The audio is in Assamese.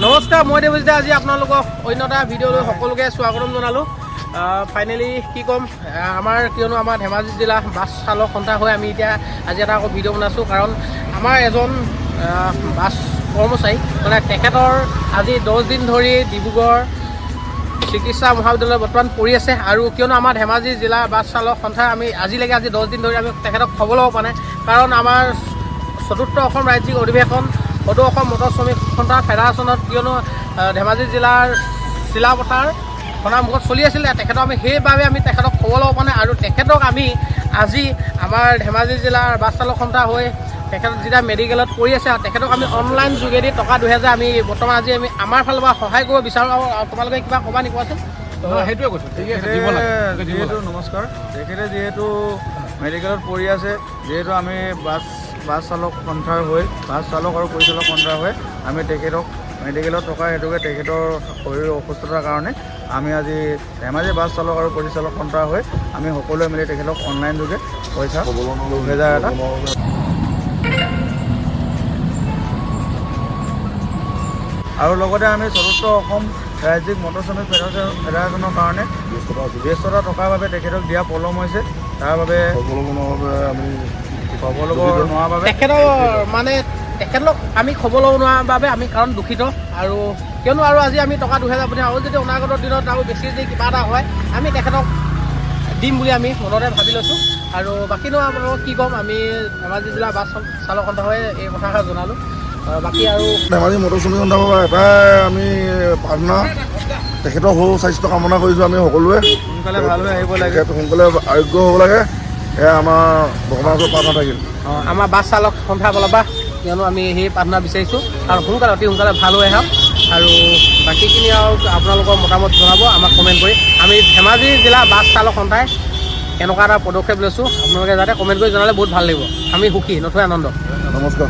নমস্কাৰ, মই দেৱজিৎ। আজি আপোনালোকক অন্য এটা ভিডিঅ'লৈ সকলোকে স্বাগতম জনালোঁ। ফাইনেলি কি ক'ম, কিয়নো আমাৰ ধেমাজি জিলা বাছ চালক সন্থা হৈ আমি এতিয়া আজি এটা আকৌ ভিডিঅ' বনাইছোঁ। কাৰণ আমাৰ এজন বাছ কৰ্মচাৰী মানে তেখেতৰ আজি 10 দিন ধৰি ডিব্ৰুগড় চিকিৎসা মহাবিদ্যালয়ত বৰ্তমান পৰি আছে। আৰু কিয়নো আমাৰ ধেমাজি জিলা বাছ চালক সন্থা আমি আজিলৈকে 10 দিন ধৰি আমি তেখেতক খবৰ ল'ব পৰা নাই। কাৰণ আমাৰ 4ৰ্থ অসম ৰাজ্যিক অধিৱেশন সদৌ অসম মটৰ শ্ৰমিক সন্থা ফেডাৰেশ্যনত কিয়নো ধেমাজি জিলাৰ চিলাপথাৰ সনামুখত চলি আছিলে, তেখেতক সেইবাবে আমি তেখেতক খবৰ ল'ব পৰা নাই। আৰু তেখেতক আমি আজি আমাৰ ধেমাজি জিলাৰ বাছ চালক সন্থা হৈ তেখেত যেতিয়া মেডিকেলত পৰি আছে, তেখেতক আমি অনলাইন যোগেদি টকা 2000 আমি বৰ্তমান আজি আমি আমাৰ ফালৰ পৰা সহায় কৰিব বিচাৰোঁ। আৰু তোমালোকে কিবা ক'বা নেকি কোৱাচোন? সেইটোৱে কৈছোঁ। যিহেতু নমস্কাৰ, তেখেতে যিহেতু মেডিকেলত পৰি আছে, যিহেতু আমি বাছ চালক সন্থাৰ হৈ বাছ চালক আৰু পৰিচালক সন্থাৰ হৈ আমি তেখেতক মেডিকেলত থকা হেতুকে তেখেতৰ শৰীৰৰ অসুস্থতাৰ কাৰণে আমি আজি ধেমাজি বাছ চালক আৰু পৰিচালক সন্থাৰ হৈ আমি সকলোৱে মিলি তেখেতক অনলাইন যোগে পইচা 2000 এটা আৰু লগতে আমি 4ৰ্থ অসম ৰাজ্যিক মটৰ শ্ৰমিক ফেডাৰেশ্যনৰ কাৰণে ব্যস্ততা থকাৰ বাবে তেখেতক দিয়া পলম হৈছে। তাৰ বাবে আমি খবৰ ল'ব নোৱাৰাৰ বাবে তেখেতক আমি খবৰ ল'ব নোৱাৰাৰ বাবে আমি কাৰণ দুখিত। আৰু কিয়নো আৰু আজি আমি টকা 2000 পঠিয়াম, আৰু যদি অনাগত দিনত আৰু বেছি যদি কিবা এটা হয় আমি তেখেতক দিম বুলি আমি মনতে ভাবি লৈছোঁ। আৰু বাকীনো আপোনালোকক কি ক'ম, আমি ধেমাজি জিলা বাছ চালক সন্থা হৈ এই কথাষাৰ জনালোঁ। বাকী আৰু ধেমাজি মটৰ শ্ৰমিক সন্থাৰ পৰা এটাই আমি প্ৰাৰ্থনা, তেখেতৰ সু স্বাস্থ্য কামনা কৰিছোঁ। আমি সকলোৱে সোনকালে ভাল হৈ আহিব লাগে, সোনকালে আৰোগ্য হ'ব লাগে, এয়া আমাৰ ভগৱানৰ ওচৰত প্ৰাৰ্থনা থাকিল। আমাৰ বাছ চালক সন্থাৰ ফালৰ পৰা কিয়নো আমি সেই প্ৰাৰ্থনা বিচাৰিছোঁ আৰু অতি সোনকালে ভাল হৈ আহক। আৰু বাকীখিনি আৰু আপোনালোকৰ মতামত জনাব আমাক কমেণ্ট কৰি। আমি ধেমাজি জিলা বাছ চালক সন্থাই এনেকুৱা এটা পদক্ষেপ লৈছোঁ, আপোনালোকে যাতে কমেণ্ট কৰি জনালে বহুত ভাল লাগিব। আমি সুখী, নথৈ আনন্দ। নমস্কাৰ।